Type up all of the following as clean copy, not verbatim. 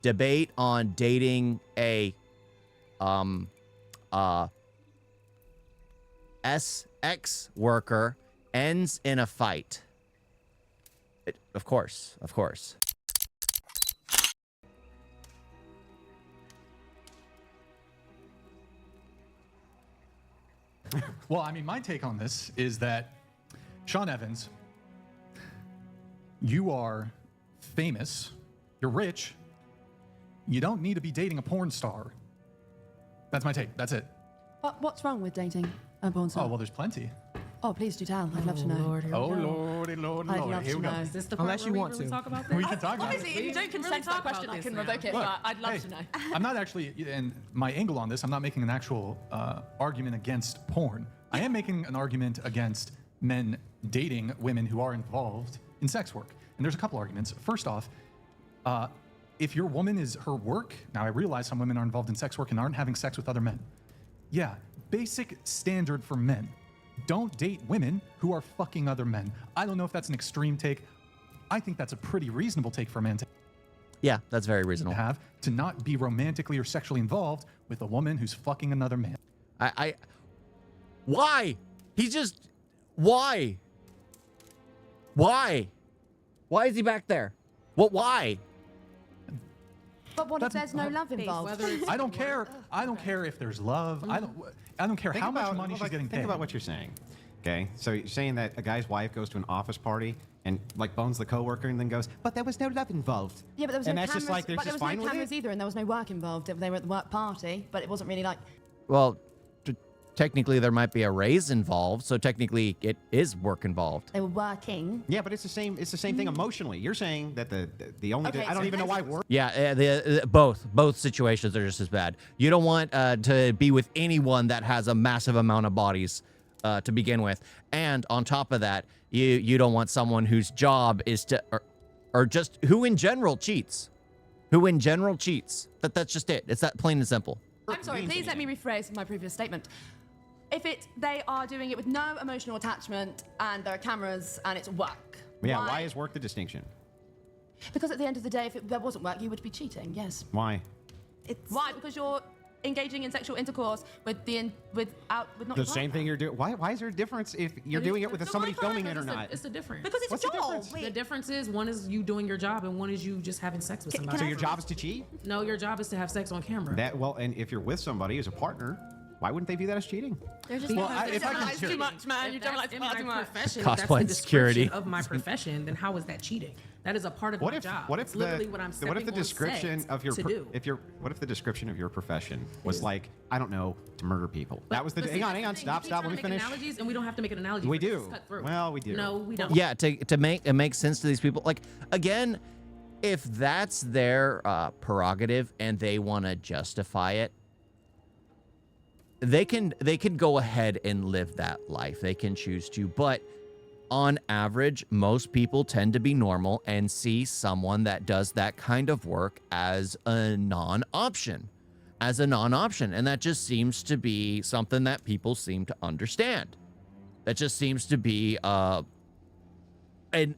debate on dating a SX worker ends in a fight. Of course. Well, I mean, my take on this is that, Sean Evans, you are famous, you're rich, you don't need to be dating a porn star. That's my take. That's it. What's wrong with dating a porn star? Oh, well, there's plenty. Oh, please do tell. I'd love to know. Lordy, Lordy, I'd Lord. love Here to we go. know. Is this the Unless part you where want we really to. talk about this? We can talk about it. Obviously, if you don't consent to that question, I can revoke it, Look, but I'd love hey, to know. I'm not actually, and my angle on this, I'm not making an actual argument against porn. I am making an argument against men dating women who are involved in sex work. And there's a couple arguments. First off, if your woman is her work, now I realize some women are involved in sex work and aren't having sex with other men. Yeah, basic standard for men. Don't date women who are fucking other men. I don't know if that's an extreme take. I think that's a pretty reasonable take for a man to Yeah, that's very reasonable. have, to not be romantically or sexually involved with a woman who's fucking another man. Why? Why? Why is he back there? Why? But what if there's no love involved? I don't care. I don't care if there's love. I don't care how much money she's getting paid. Think about what you're saying. Okay, so you're saying that a guy's wife goes to an office party and like bones the coworker and then goes, but there was no love involved. Yeah, but there was and no that's cameras. just like they're But there just was fine no with cameras it. either, and there was no work involved. They were at the work party, but it wasn't really like. Well, technically there might be a raise involved, so technically it is work involved. They were working. Yeah, but it's the same. It's the same thing emotionally. You're saying that the only Okay, I don't so even know why work. Yeah, both situations are just as bad. You don't want to be with anyone that has a massive amount of bodies to begin with, and on top of that, you don't want someone whose job is to or just who in general cheats. That's just it. It's that plain and simple. I'm sorry. Please let me rephrase my previous statement. If they are doing it with no emotional attachment and there are cameras and it's work. Yeah, why is work the distinction? Because at the end of the day, if there wasn't work, you would be cheating. Yes. Why? Why? Because you're engaging in sexual intercourse with not The your same partner. thing you're doing. Why is there a difference if you're doing it with somebody filming it or not? It's a difference. Because it's What's a the job. difference? The difference is one is you doing your job and one is you just having sex with somebody. So your job is to cheat? No, your job is to have sex on camera. And if you're with somebody as a partner, why wouldn't they view that as cheating? They're just Well, if I can it's too much, man. You If don't that's like in my too much. profession, Cosplay if that's the security. description of my profession, then how is that cheating? That is a part of my job. It's literally what I'm stepping on description set of your to do. what if the description of your profession was like, I don't know, to murder people? That was the But hang see, on, that's the thing. stop, You let keep me trying to make finish. Analogies, and we don't have to make an analogy. We for this. do. It's cut through. Well, we do. No, we don't. Yeah, to make it make sense to these people. Like, again, if that's their prerogative and they want to justify it, they can go ahead and live that life. They can choose to, but on average, most people tend to be normal and see someone that does that kind of work as a non-option. And that just seems to be something that people seem to understand. That just seems to be an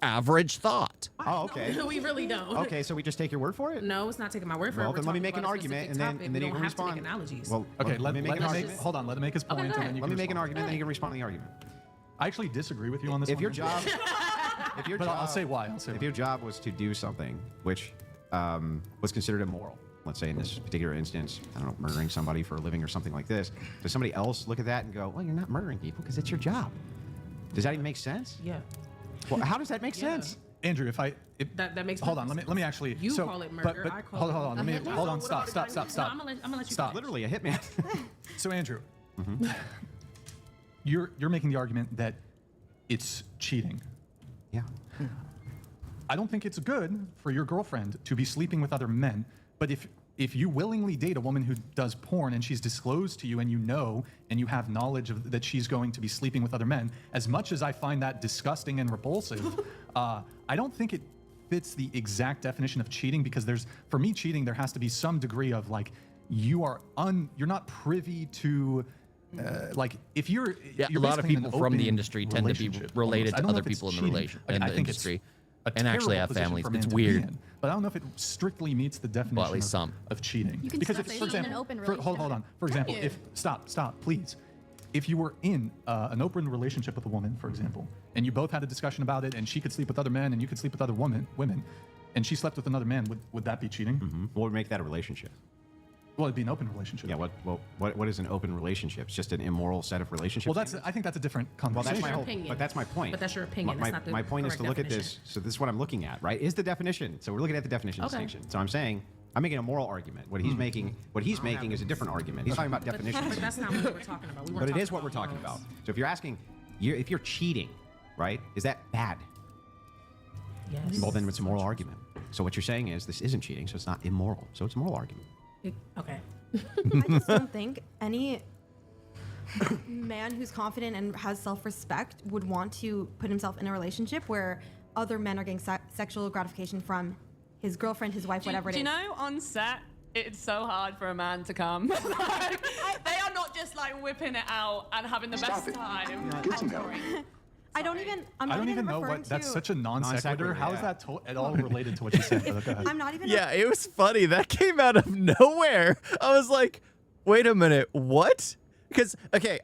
average thought. Oh, okay. No, we really don't. Okay, so we just take your word for it? No, it's not taking my word for it. Well, We're then let me talking make an about a argument, specific and then topic. you We can don't have to respond. make analogies. Well, Okay, let me make an argument. hold on. Let him make his point, go and then ahead. you Let can me make an respond. argument, then you can respond to the argument. I actually disagree with you on this If one. your Andrew. job, But I'll say why. if your job was to do something which was considered immoral, let's say in this particular instance, I don't know, murdering somebody for a living or something like this, does somebody else look at that and go, well, you're not murdering people because it's your job? Does that even make sense? Yeah. Well, how does that make Yeah. sense? Andrew, That makes hold on. perfect Let me actually. You so, call it murder, But I call hold it- on. Let me Okay. hold on. Stop. No, I'm gonna let you Stop. Literally a hitman. So Andrew, you're making the argument that it's cheating. Yeah. I don't think it's good for your girlfriend to be sleeping with other men, but if you willingly date a woman who does porn and she's disclosed to you and you know and you have knowledge of that she's going to be sleeping with other men, as much as I find that disgusting and repulsive, I don't think it fits the exact definition of cheating, because for me, cheating, there has to be some degree of like, you're not privy to like if you're Yeah, you're a lot of basically in people an from the open industry tend to be relationship related almost. I to don't know other if it's people in the cheating. relation Like, in I the think industry. And actually terrible have position families. for a man It's to be weird. in, but I don't know if it strictly meets the definition Well, at least some. of cheating. You can Because still if, say for in an example, open hold on. For example, you? if stop, please. If you were in an open relationship with a woman, for example, and you both had a discussion about it, and she could sleep with other men, and you could sleep with other women, and she slept with another man, would that be cheating? What would make that a relationship? Well, it'd be an open relationship. Yeah. What is an open relationship? It's just an immoral set of relationships. Well, I think that's a different Well, conversation. that's my whole. opinion. But that's my point. But that's your opinion. My, That's not the my point is to correct look at definition. this. So this is what I'm looking at, right? Is the definition. So we're looking at the definition Okay. distinction. So I'm saying I'm making a moral argument. What he's making is a different argument. He's talking about definitions. But that's not what we're talking about. We weren't But it talking is what we're talking morals. about. So if you're asking, if you're cheating, right? Is that bad? Yes. Well, then it's a moral argument. So what you're saying is this isn't cheating, so it's not immoral. So it's a moral argument. Okay. I just don't think any man who's confident and has self-respect would want to put himself in a relationship where other men are getting sexual gratification from his girlfriend, his wife, whatever it Do is. you know on set it's so hard for a man to come? Like, they are not just like whipping it out and having the best time. I'm sorry. I don't even. I'm I not don't even know referring what. That's to- such a non sequitur. sequitur, How is yeah. that at all related to what you said? Go ahead. I'm not even. Yeah, it was funny. That came out of nowhere. I was like, wait a minute, what? Because, okay,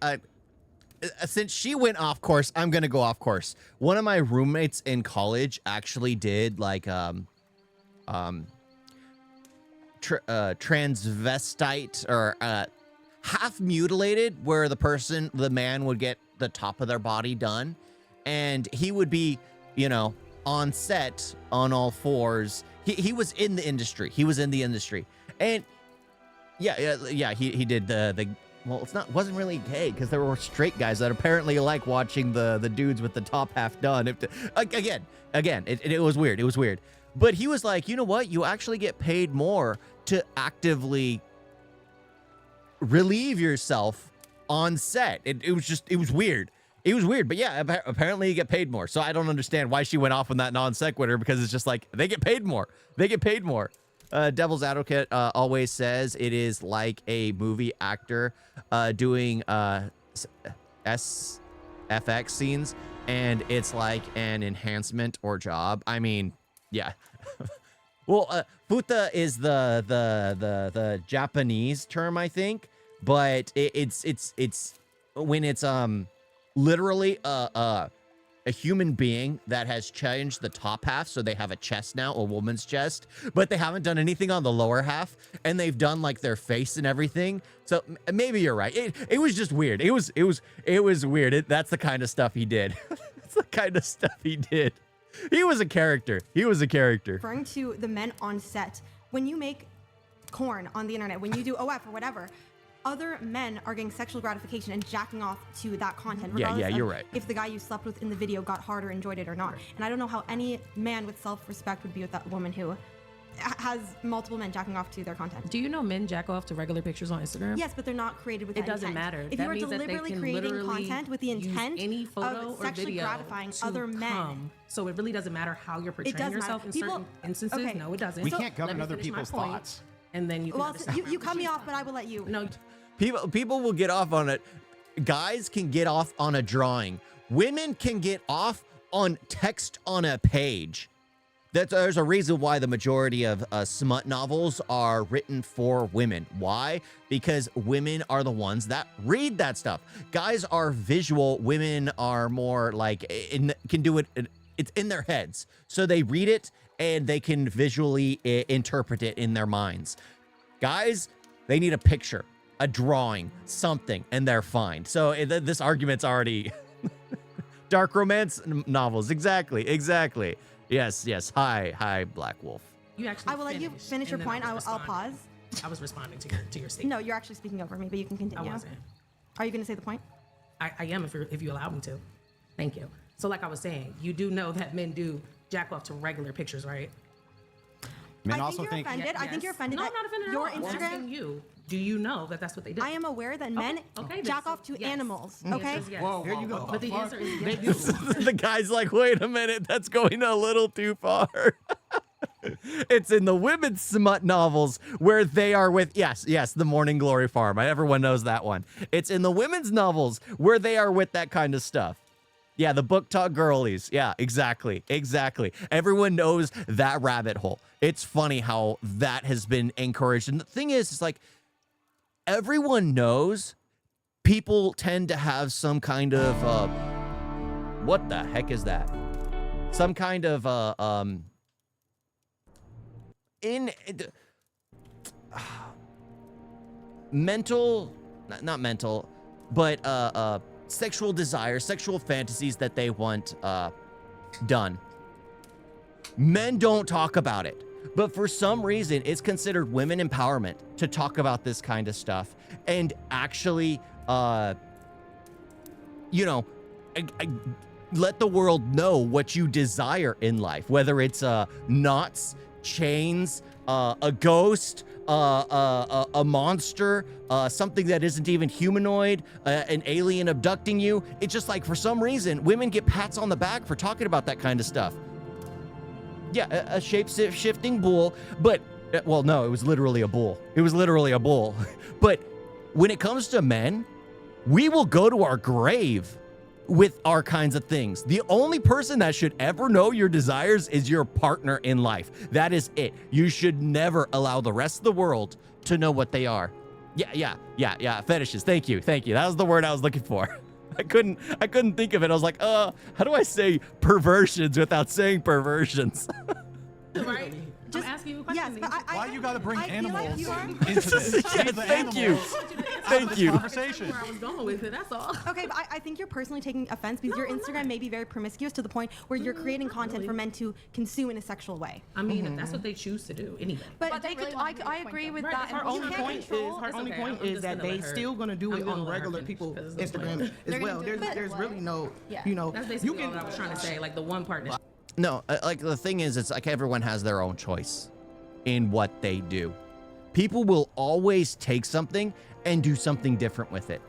since she went off course, I'm going to go off course. One of my roommates in college actually did like transvestite or half mutilated, where the man would get the top of their body done. And he would be, on set on all fours. He was in the industry. And yeah, he did the well, wasn't really gay, because there were straight guys that apparently like watching the dudes with the top half done. Again, it was weird. But he was like, you know what? You actually get paid more to actively relieve yourself on set. It was weird. It was weird, but yeah, apparently you get paid more. So I don't understand why she went off on that non sequitur, because it's just like, they get paid more. Devil's Advocate always says it is like a movie actor doing SFX scenes, and it's like an enhancement or job. I mean, yeah. Well, futa is the Japanese term, I think, but it's when it's literally a human being that has changed the top half, so they have a chest now, a woman's chest, but they haven't done anything on the lower half, and they've done like their face and everything. So maybe you're right. It was just weird. It was weird. That's the kind of stuff he did. That's the kind of stuff he did. He was a character. Referring to the men on set, when you make corn on the internet, when you do OF or whatever, other men are getting sexual gratification and jacking off to that content. Yeah, you're of right. If the guy you slept with in the video got hard or enjoyed it or not. And I don't know how any man with self-respect would be with that woman who has multiple men jacking off to their content. Do you know men jack off to regular pictures on Instagram? Yes, but they're not created with It that doesn't intent. matter. If That you are means that they deliberately can creating literally content with the use intent any photo of or sexually video gratifying to other men. come. So it really doesn't matter how you're portraying does yourself matter. in certain instances. Okay. No, it doesn't. We So- can't govern Let me other finish my people's point, thoughts. And then you can Well, understand you what cut me she's off, but talking I will let you. about. No, People will get off on it. Guys can get off on a drawing. Women can get off on text on a page. There's a reason why the majority of smut novels are written for women. Why? Because women are the ones that read that stuff. Guys are visual. Women are more like can do it. It's in their heads, so they read it and they can visually interpret it in their minds. Guys, they need a picture, a drawing, something, and they're fine. So this argument's already dark romance novels. Exactly. Yes. Hi, Black Wolf. you actually. I will let you finish your and then point. I was I'll pause. I was responding to your statement. No, you're actually speaking over me, but you can I continue. wasn't. Are you going to say the point? I am if you allow me to. Thank you. So like I was saying, you do know that men do jack off to regular pictures, right? Men I also think you're think offended. I think you're offended. No, that I'm not offended your at all. I'm Instagram. asking you. Do you know that that's what they do? I am aware that men okay, then jack so- off to yes. animals. The Okay. answer is yes. Here you go. But the answer is they do. The guy's like, wait a minute, that's going a little too far. It's in the women's smut novels where they are with, yes, the Morning Glory Farm. Everyone knows that one. It's in the women's novels where they are with that kind of stuff. Yeah, the book talk girlies. Yeah, exactly. Everyone knows that rabbit hole. It's funny how that has been encouraged. And the thing is, it's like everyone knows people tend to have some kind of what the heck is that? Some kind of mental, not mental, but sexual desires, sexual fantasies that they want done. Men don't talk about it, but for some reason it's considered women empowerment to talk about this kind of stuff and actually you know, let the world know what you desire in life, whether it's knots, chains, a ghost, a monster, something that isn't even humanoid, an alien abducting you. It's just like, for some reason, women get pats on the back for talking about that kind of stuff. Yeah, a shape-shifting bull, but, well, no, it was literally a bull. It was literally a bull. But when it comes to men, we will go to our grave with our kinds of things. The only person that should ever know your desires is your partner in life. That is it. You should never allow the rest of the world to know what they are. Yeah. Fetishes. Thank you. That was the word I was looking for. I couldn't think of it. I was like, how do I say perversions without saying perversions? Right? I'm asking you a question. Yes, but Why you gotta bring I feel like animals you are- into this? Yeah, Leave the thank you. animals Thank this you. Conversation. Where I was going with it, that's all. Okay, but I think you're personally taking offense because your Instagram may be very promiscuous to the point where you're creating content for men to consume in a sexual way. I mean, if that's what they choose to do, anyway. But they could. I agree with that. Her and only you point can't is control- is that they still gonna do it on regular people's Instagram as well. There's really no, you know, That's you basically can. what I was trying to say. Like the one part that No, like the thing is, it's like everyone has their own choice in what they do. People will always take something and do something different with it.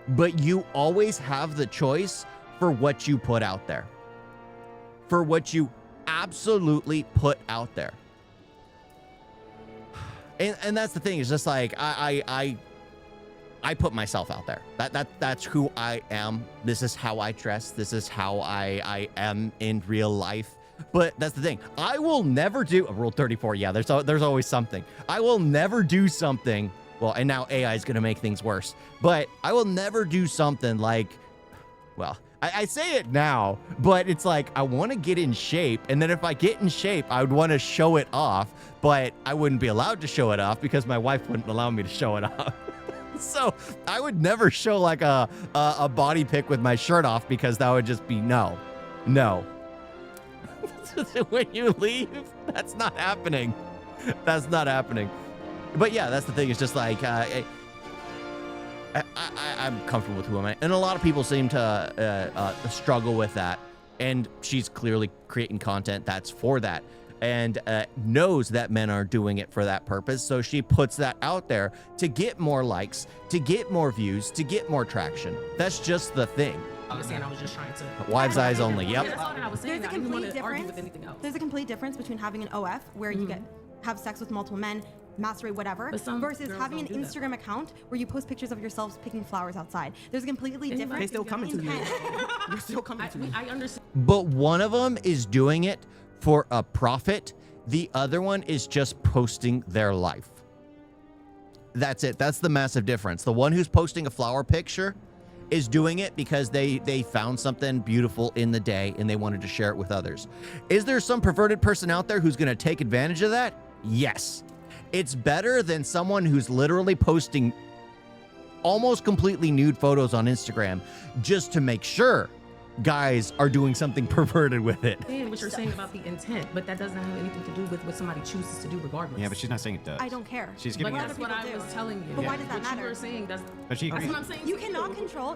But you always have the choice for what you put out there. For what you absolutely put out there. And that's the thing, it's just like I put myself out there. That's who I am. This is how I dress. This is how I am in real life. But that's the thing. I will never do Rule 34. Yeah, there's always something. I will never do something. Well, and now AI is going to make things worse. But I will never do something like, well, I say it now, but it's like I want to get in shape. And then if I get in shape, I would want to show it off. But I wouldn't be allowed to show it off because my wife wouldn't allow me to show it off. So I would never show like a body pic with my shirt off because that would just be no. When you leave, that's not happening. That's not happening. But yeah, that's the thing. It's just like I'm comfortable with who I am, and a lot of people seem to struggle with that. And she's clearly creating content that's for that, and knows that men are doing it for that purpose. So she puts that out there to get more likes, to get more views, to get more traction. That's just the thing. I was saying. I was just trying to. Wives' eyes only. Yeah, Yep. that's all that I was saying. There's a I didn't want complete to argue difference. with anything else. There's a complete difference between having an OF where you have sex with multiple men, masturbate, whatever, But some versus girls having an don't do that. Instagram account where you post pictures of yourselves picking flowers outside. There's a completely different. They still coming to you. intent. They're still coming to you. I understand. But one of them is doing it for a profit. The other one is just posting their life. That's it. That's the massive difference. The one who's posting a flower picture is doing it because they found something beautiful in the day and they wanted to share it with others. Is there some perverted person out there who's going to take advantage of that? Yes. It's better than someone who's literally posting almost completely nude photos on Instagram just to make sure guys are doing something perverted with it. understand what you're saying about the intent, but that doesn't have anything to do with what somebody chooses to do regardless. Yeah, but she's not saying it does. I don't care. She's But giving that's what I was telling you. But why does that What you matter? were saying, that's But she what agrees. I'm saying. You to cannot control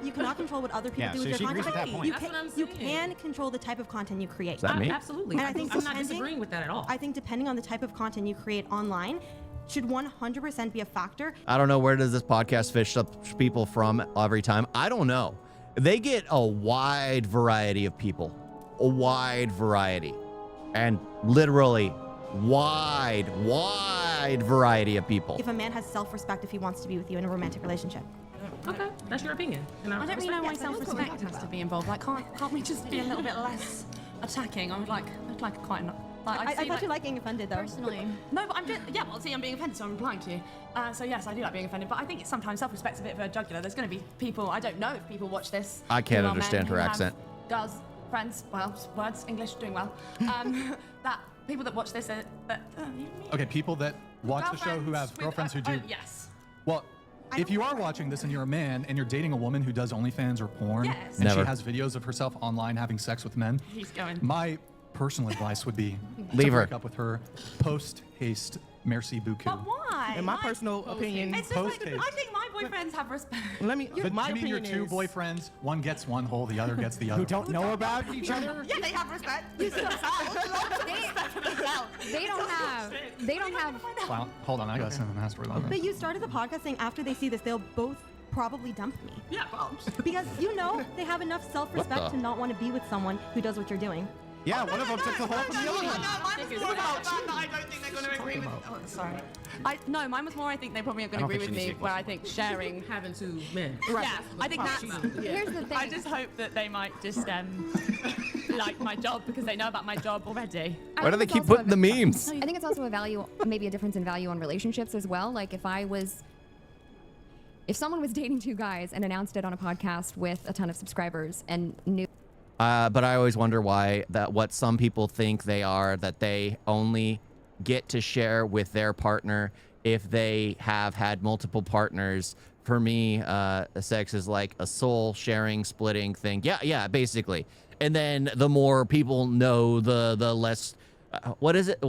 what other people Yeah, do so with she their agrees with content. that point. You That's can, what I'm you saying. can control the type of content you create. that me? Absolutely. And I think I'm not depending- disagreeing with that at all. I think depending on the type of content you create online should 100% be a factor. I don't know, where does this podcast fish up people from every time? I don't know. They get a wide variety of people. A wide variety. And literally wide variety of people. If a man has self-respect if he wants to be with you in a romantic relationship. Okay. That's your opinion. And I don't really know why self-respect has about. to be involved. Like, can't we just be a little bit less attacking? I'd like quite enough. Like, I thought you like getting offended though. Personally. No, but I'm just, yeah, well, see, I'm being offended, so I'm replying to you. So yes, I do like being offended, but I think sometimes self-respect's a bit of a jugular. There's going to be people, I don't know if people watch this. I can't who are understand men her who have accent. Girls, friends, well, words, English, doing well. That people that watch this, Okay, people that watch the show who have girlfriends who do. Yes. Well, if you are watching this and you're a man and you're dating a woman who does OnlyFans or porn, Yes. and Never. she has videos of herself online having sex with men, He's going. my personal advice would be Leave to her. break up with her post haste. Merci beaucoup. But why? In my personal opinion, It's just like, Post-haste. I think my boyfriends have respect. let me. But my you mean your opinion two is, boyfriends? One gets one hole, the other gets the other. Who don't know about each other? Yeah, they have respect. They don't have. Well, hold on, I gotta send an asteroid on But this. you started the podcast saying after they see this, they'll both probably dump me. Yeah, well. Because you know they have enough What self-respect the? to not want to be with someone who does what you're doing. Yeah, one of them took the whole from the other one. I don't think they're going to agree with me. Oh, sorry. No, mine was more, I think they probably aren't going I to don't agree with think she me, needs where to I think sharing. having two men. Yeah, I think that's. Here's the thing. I just hope that they might just like my job because they know about my job already. Why do they keep putting the memes? I think it's also a value, maybe a difference in value on relationships as well. Like if someone was dating two guys and announced it on a podcast with a ton of subscribers and knew. But I always wonder why what some people think they are, that they only get to share with their partner if they have had multiple partners. For me, sex is like a soul sharing, splitting thing. Yeah, basically. And then the more people know, the less. What is it?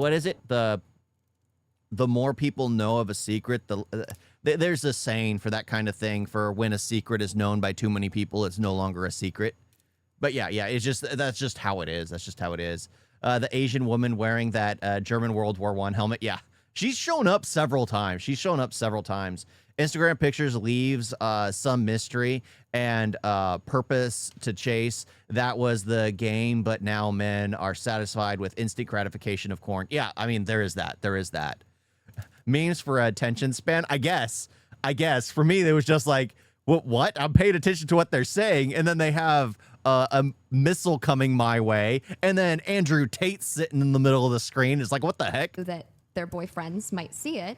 The more people know of a secret, there's a saying for that kind of thing. For when a secret is known by too many people, it's no longer a secret. But yeah, that's just how it is. That's just how it is. The Asian woman wearing that German World War I helmet. Yeah, she's shown up several times. Instagram pictures leaves some mystery and purpose to chase. That was the game, but now men are satisfied with instant gratification of corn. Yeah, I mean, there is that. Memes for attention span, I guess. For me, it was just like, what? I'm paying attention to what they're saying, and then they have a missile coming my way, and then Andrew Tate sitting in the middle of the screen. It's like, what the heck? That their boyfriends might see it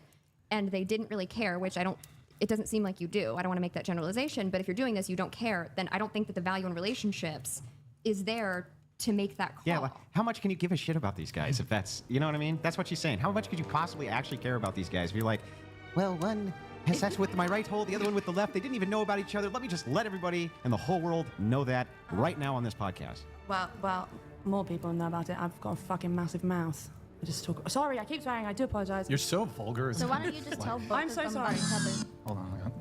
and they didn't really care, which it doesn't seem like you do. I don't want to make that generalization, but if you're doing this, you don't care, then I don't think that the value in relationships is there to make that call. Yeah, like, how much can you give a shit about these guys if that's, you know what I mean? That's what she's saying. How much could you possibly actually care about these guys if you're like, well, one has sex with my right hole, the other one with the left. They didn't even know about each other. Let me just let everybody and the whole world know that right now on this podcast. Well, more people know about it. I've got a fucking massive mouth. I just talk. Sorry, I keep swearing. I do apologize. You're so vulgar. So why don't you just tell both I'm of so them sorry. about each other? Hold on.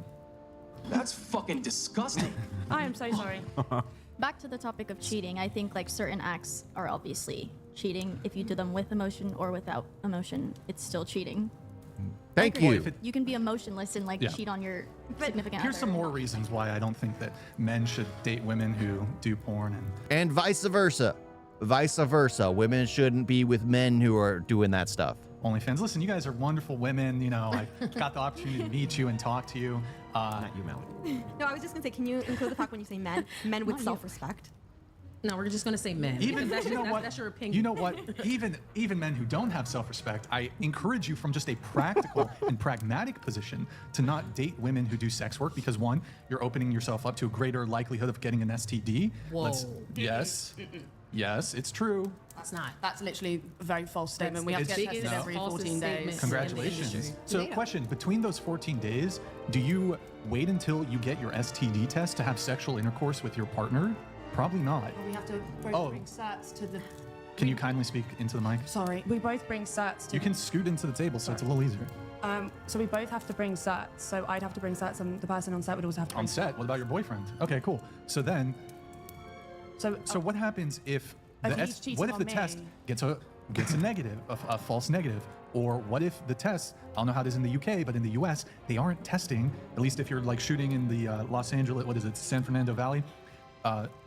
That's fucking disgusting. I am so sorry. Back to the topic of cheating, I think like certain acts are obviously cheating. If you do them with emotion or without emotion, it's still cheating. Thank Well, you. if it- You can be emotionless and like Yeah. cheat on your significant Here's other. some more reasons why I don't think that men should date women who do porn And vice versa. Women shouldn't be with men who are doing that stuff. OnlyFans. Listen, you guys are wonderful women. You know, I got the opportunity to meet you and talk to you. Not you, Melody. No, I was just gonna say, can you include the fact when you say men with self-respect? No, we're just gonna say men. Even Because you know what? That's your opinion. You know what? Even men who don't have self-respect, I encourage you from just a practical and pragmatic position to not date women who do sex work because one, you're opening yourself up to a greater likelihood of getting an STD. Whoa. Yes, it's true. It's not. That's literally a very false statement. We have to It's- get tested no. every Falsest 14 days. statement. Congratulations. So, Tomato. question: between those 14 days, do you wait until you get your STD test to have sexual intercourse with your partner? Probably not. We have to both Oh. bring certs to the. Can you kindly speak into the mic? Sorry, we both bring certs to. You can scoot into the table so it's a little easier. So we both have to bring certs. So I'd have to bring certs, and the person on set would also have to bring On set, what about your boyfriend? Okay, cool. So then, So what happens if If the he's cheating what if on the me? test gets a negative, a false negative? Or what if the test, I don't know how it is in the UK, but in the US, they aren't testing, at least if you're like shooting in the Los Angeles, San Fernando Valley.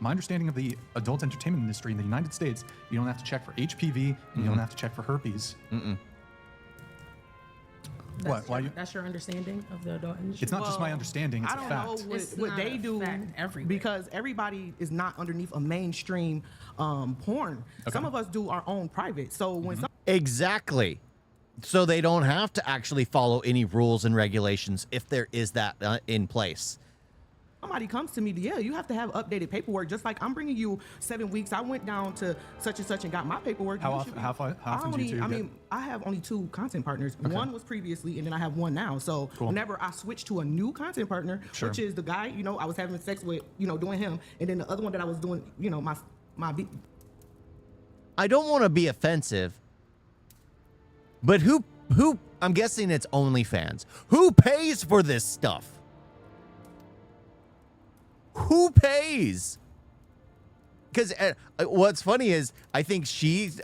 My understanding of the adult entertainment industry in the United States, you don't have to check for HPV and you don't have to check for herpes. What? Why you? That's your understanding of the adult industry? It's not just my understanding. It's I a don't fact. know It's what not they a do fact everywhere. because everybody is not underneath a mainstream porn. Some of us do our own private. So when Exactly. So they don't have to actually follow any rules and regulations if there is that in place. somebody comes to me, yeah, you have to have updated paperwork. Just like I'm bringing you 7 weeks. I went down to such and such and got my paperwork. How You often? should be- How often do you two I get? mean, I have only 2 content partners. Okay. One was previously, and then I have one now. So Cool. whenever I switch to a new content partner, Sure. which is the guy, you know, I was having sex with, you know, doing him, and then the other one that I was doing, you know, I don't want to be offensive, but who I'm guessing it's OnlyFans. Who pays for this stuff? Who pays? Because what's funny is I think she's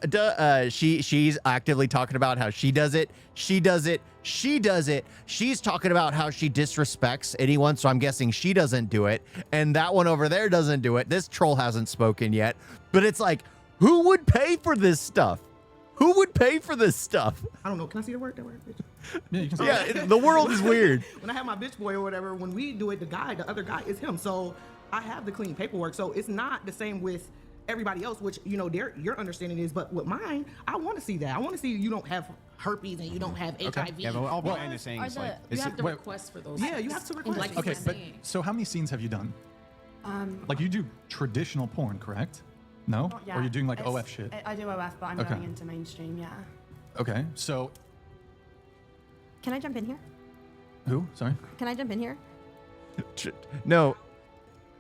actively talking about how she does it. She does it. She does it. She's talking about how she disrespects anyone. So I'm guessing she doesn't do it. And that one over there doesn't do it. This troll hasn't spoken yet. But it's like, who would pay for this stuff? Who would pay for this stuff? I don't know. Can I see the word? That word, bitch. Yeah, you can say Yeah, the world is weird. When I have my bitch boy or whatever, when we do it, the other guy is him. So I have the clean paperwork. So it's not the same with everybody else, which, you know, your understanding is. But with mine, I want to see that. I want to see you don't have herpes and you don't have HIV. Yeah, but all Brian is saying Are is the- like, You is have it, to wait. request for those. Yeah, you have to request. Like Okay, you're but saying. so how many scenes have you done? Like you do traditional porn, correct? No? Or you're doing like OF shit? I do OF, but I'm Okay. going into mainstream, yeah. Okay, so Can I jump in here? who? Sorry. Can I jump in here? No,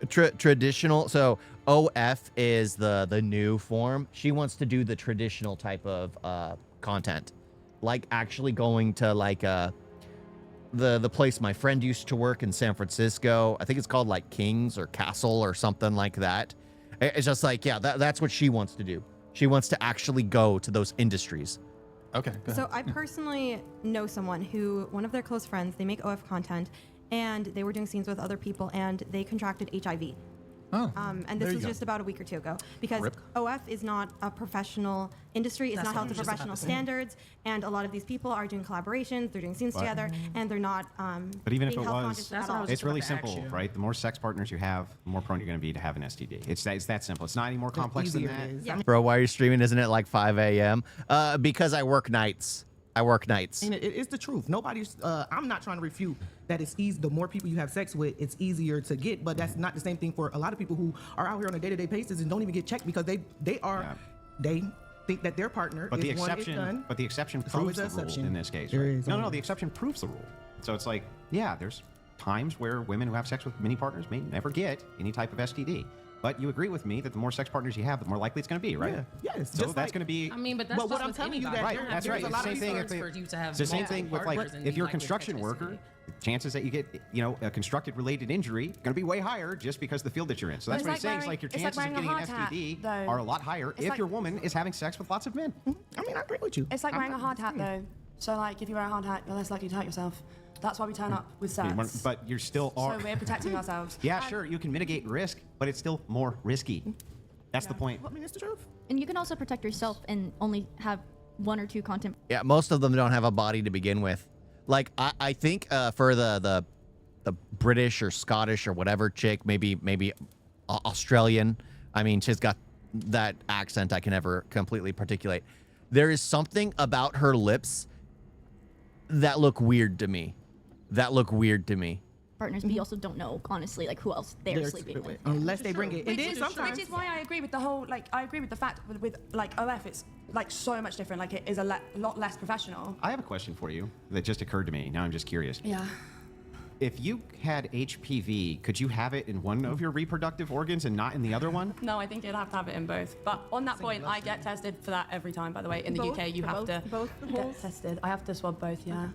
traditional. So OF is the new form. She wants to do the traditional type of content, like actually going to like the place my friend used to work in San Francisco. I think it's called like Kings or Castle or something like that. It's just like, yeah, that's what she wants to do. She wants to actually go to those industries. Okay. Go So ahead. I personally know someone who, one of their close friends, they make OF content, and they were doing scenes with other people, and they contracted HIV. Oh, And there this you was go. just about a week or 2 ago, because Rip. OF is not a professional industry. It's That's not what I held to was just about professional to say. standards, and a lot of these people are doing collaborations. They're doing scenes together, and they're not. but even if being it health was, conscious That's at what I all. was it's just really about to ask simple, you. right? The more sex partners you have, the more prone you're going to be to have an STD. It's that simple. It's not any more complex than easier that. it is. Yeah. Bro, why are you streaming? Isn't it like 5 a.m.? Because I work nights. I work nights. And it's the truth. Nobody's. I'm not trying to refute that it's easy. The more people you have sex with, it's easier to get. But that's not the same thing for a lot of people who are out here on a day-to-day basis and don't even get checked because they think that their partner But is the one is exception, done. but the exception It's proves always the an rule exception. in this case. There Right? is No, always. the exception proves the rule. So it's like, yeah, there's times where women who have sex with many partners may never get any type of STD. But you agree with me that the more sex partners you have, the more likely it's going to be, right? Yeah. Yes. So just that's like- going to be. I mean, but that's But what just I'm with telling you anybody. that Right, there- that's there's right. a It's lot the of same thing. reasons for you to have It's the same multiple thing with like partners and if you you're a like to construction catch worker, basically. the chances that you get, a constructed related injury going to be way higher just because of the field that you're in. So that's But what it's he's saying. like Is like your wearing- it's like chances of wearing getting a an hard hat, STD though. are a lot higher It's if like- your woman is having sex with lots of men. I mean, I agree with you. It's like wearing a hard hat, though. So, like, if you wear a hard hat, you're less likely to hurt yourself. That's why we turn up with sex. But you're still are. So we're protecting ourselves. Yeah, sure, you can mitigate risk, but it's still more risky. That's the point. I mean, it's the truth. And you can also protect yourself and only have 1 or 2 content. Yeah, most of them don't have a body to begin with. Like I think for the British or Scottish or whatever chick, maybe Australian. I mean, she's got that accent I can never completely articulate. There is something about her lips that look weird to me. Partners, but you also don't know, honestly, like who else they're sleeping with. Unless they bring it. And Which then is, sometimes. which is why I agree with the whole, like, I agree with the fact with like, OF, it's, like, so much different. Like, it is a lot less professional. I have a question for you that just occurred to me. Now I'm just curious. Yeah. If you had HPV, could you have it in one of your reproductive organs and not in the other one? No, I think you'd have to have it in both. But on that point, I get tested for that every time, by the way. In the Both? UK, you For have to both the get holes? tested. I have to swab both, yeah.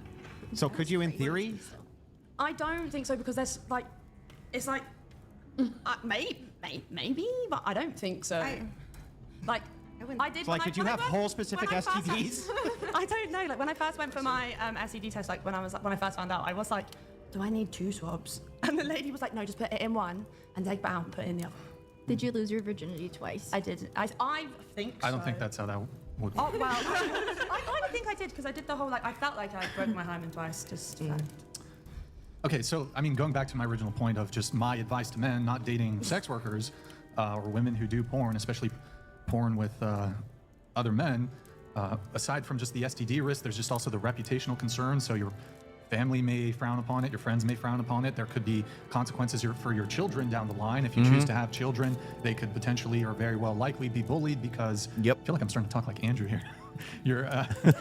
So could you, in theory? I don't think so because there's like, it's like, maybe, but I don't think so. Like, I did. So, like, when could you when I have first- hole-specific when I first- STDs? I don't know. Like when I first went for my STD test, like when I first found out, I was like, do I need 2 swabs? And the lady was like, no, just put it in one and take it out and put it in the other. Did you lose your virginity twice? I did. I think. I don't so. think that's how that would. Oh well, I don't think I did because I did the whole I felt like I broke my hymen twice. Just Okay, so I mean, going back to my original point of just my advice to men not dating sex workers or women who do porn, especially porn with other men. Aside from just the STD risk, there's just also the reputational concern. So your family may frown upon it, your friends may frown upon it. There could be consequences for your children down the line. If you choose to have children, they could potentially or very well likely be bullied because I feel like I'm starting to talk like Andrew here. You're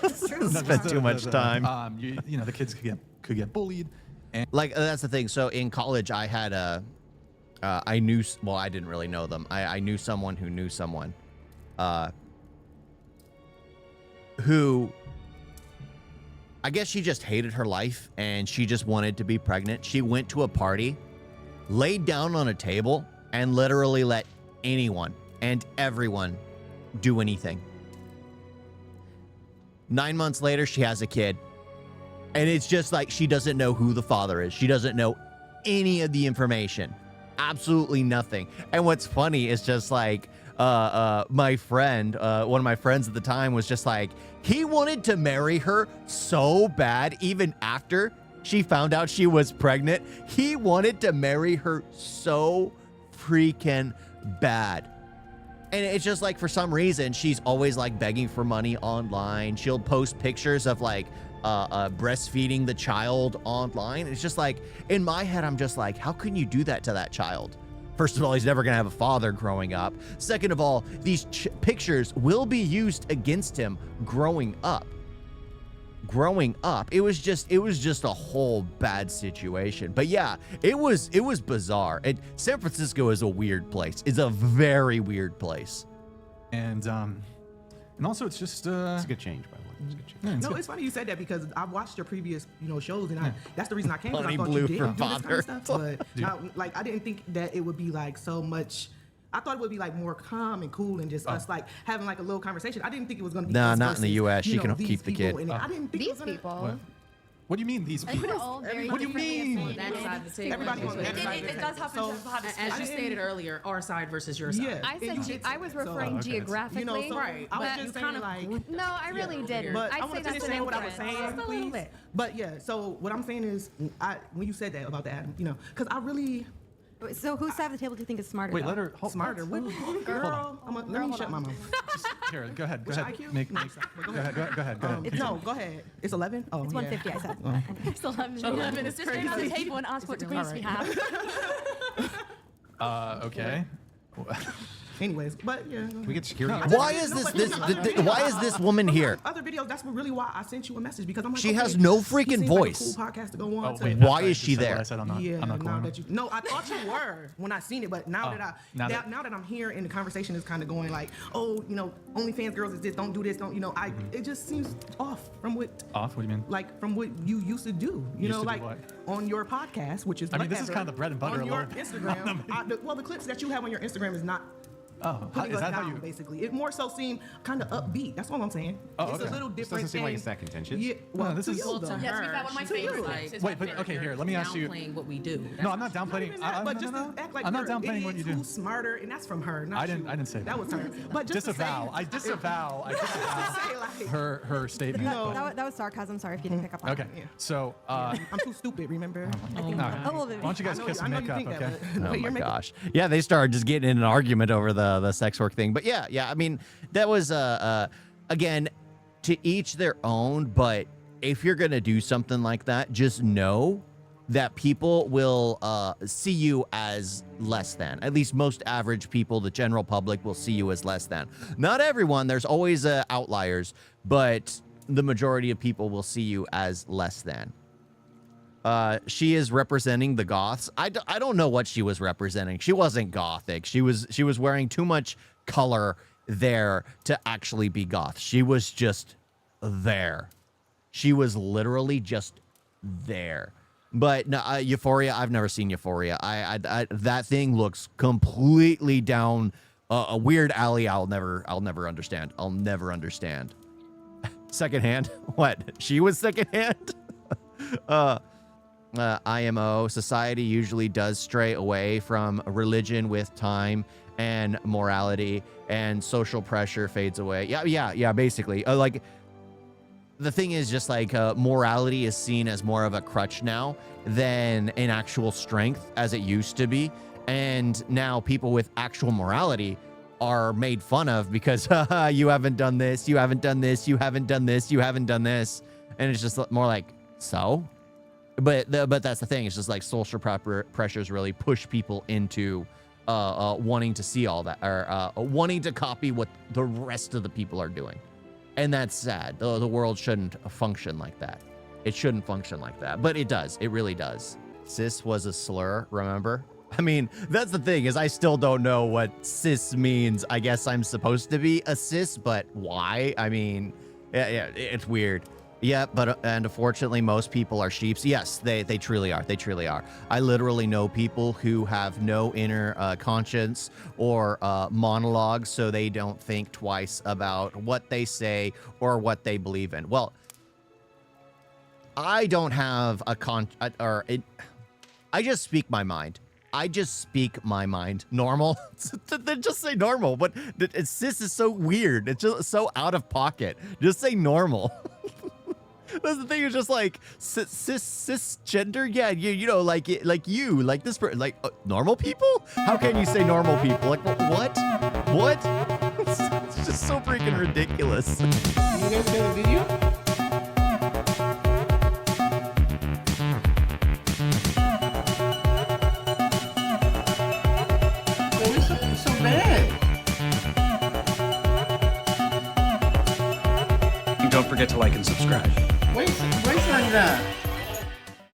Spent too much time. You know, the kids could get bullied. And Like that's the thing. So in college, I had I didn't really know them. I knew someone who knew someone, who I guess she just hated her life and she just wanted to be pregnant. She went to a party, laid down on a table, and literally let anyone and everyone do anything. 9 months later, she has a kid. And it's just like she doesn't know who the father is. She doesn't know any of the information. Absolutely nothing. And what's funny is just like my friend, one of my friends at the time was just like, he wanted to marry her so bad, even after she found out she was pregnant. He wanted to marry her so freaking bad. And it's just like, for some reason, she's always like begging for money online. She'll post pictures of like breastfeeding the child online. It's just like, in my head, I'm just like, how can you do that to that child? First of all, he's never going to have a father growing up. Second of all, these pictures will be used against him growing up. It was just a whole bad situation. But yeah, it was bizarre. San Francisco is a weird place. It's a very weird place. And also it's just it's a good change, by the way. It's a good change. No, it's funny you said that because I've watched your previous, shows, and that's the reason I came. Honey I thought Blue you did for do this kind father. of stuff, but I didn't think that it would be like so much. I thought it would be like more calm and cool and just us like having like a little conversation. I didn't think it was going to be. Nah, us not in the versus, U.S. She you know, can these keep the people, kid. and I didn't think it These was gonna- people. what do you mean these I think people? we're all very What do you differently mean? opinionated. That side of the table. Everybody wants it does happen So, to have As you stated earlier, our side versus your side. Yeah. I said I was referring okay. geographically. so Right, I was but just you saying kind of like. No, I really didn't. But I I'd want say to that's finish an saying what I was inference. saying, Just a little please. bit. But yeah, so what I'm saying is, when you said that about the Adam, because I really So whose side of the table do you think is smarter? Wait, though? let her hold. smarter. What, girl, let me shut my mouth. Here, go ahead. Go What's ahead. your IQ? Make, No, go ahead. Go ahead. No, go ahead. It's 11. Oh, It's yeah. 150, I said. Still have minutes. Just go to the table and ask what degrees we have. Okay. Anyways, but yeah. Can we get security? Why is why is this woman here? Other videos. That's really why I sent you a message because I'm like, She has okay, no he freaking seems voice. Like a cool podcast to go on. Oh, to. wait, Why after I is just she said what there? I said, I'm not Yeah, going now on. that you. No, I thought you were when I seen it, but now that now now that I'm here and the conversation is kind of going like, oh, OnlyFans girls is this, don't do this, don't, it just seems off from what. Off? What do you mean? Like from what you used to do, Used to do like what? on your podcast, which is. I mean, this is whatever, kind of bread and butter on a your little bit. Instagram. The clips that you have on your Instagram is not. Oh, Putting is us that how down, you? basically? It more so seemed kind of upbeat. That's all I'm saying. Oh, It's okay. a little This different. doesn't seem like and- it's that contentious. Yeah, well, this to is- you, Well, though. Yes, we've had one of my favorites. Like, Wait, but okay, here, let me ask you- Downplaying what we do. No, I'm not downplaying. But no, just no, no. to act like I'm not you're downplaying what you idiots do. who's smarter, and that's from her. Not I didn't. you. I didn't say that. That was her. But just disavow. To say, I disavow. I disavow say, like, her statement. That was sarcasm. Sorry if you didn't pick up on Okay, Yeah. so I'm too stupid. Remember? it. A little bit. why don't you guys I know, kiss I and know make you up? think Okay. that, but Oh you're my making- gosh. Yeah, they started just getting in an argument over the sex work thing. But yeah, I mean, that was again, to each their own, but if you're going to do something like that, just know that people will see you as less than. At least most average people, the general public, will see you as less than. Not everyone, there's always outliers, but the majority of people will see you as less than. She is representing the goths. I don't know what she was representing. She wasn't gothic. She was wearing too much color there to actually be goth. She was just there. She was literally just there. But no, Euphoria, I've never seen Euphoria. I that thing looks completely down a weird alley. I'll never understand. I'll never understand. Secondhand? What? She was secondhand? IMO, society usually does stray away from religion with time and morality, and social pressure fades away. Yeah, basically. Like, the thing is just like morality is seen as more of a crutch now than an actual strength as it used to be. And now people with actual morality are made fun of because you haven't done this, you haven't done this, you haven't done this, you haven't done this. And it's just more like, so? But that's the thing. It's just like social pressures really push people into wanting to see all that, or wanting to copy what the rest of the people are doing. And that's sad. The world shouldn't function like that. It shouldn't function like that, but it does. It really does. Cis was a slur, remember? I mean, that's the thing, is I still don't know what cis means. I guess I'm supposed to be a cis, but why? I mean, yeah, it's weird. Yeah, and unfortunately, most people are sheeps. Yes, they truly are. They truly are. I literally know people who have no inner conscience or monologue, so they don't think twice about what they say or what they believe in. Well, I don't have a I just speak my mind. I just speak my mind. Normal? Just say normal. But cis is so weird. It's just so out of pocket. Just say normal. That's the thing. It's just like cisgender. Yeah, you know, like you, like this person, like normal people. How can you say normal people? Like what? What? It's just so freaking ridiculous. You guys got a video? So bad. And don't forget to like and subscribe. Wait like that.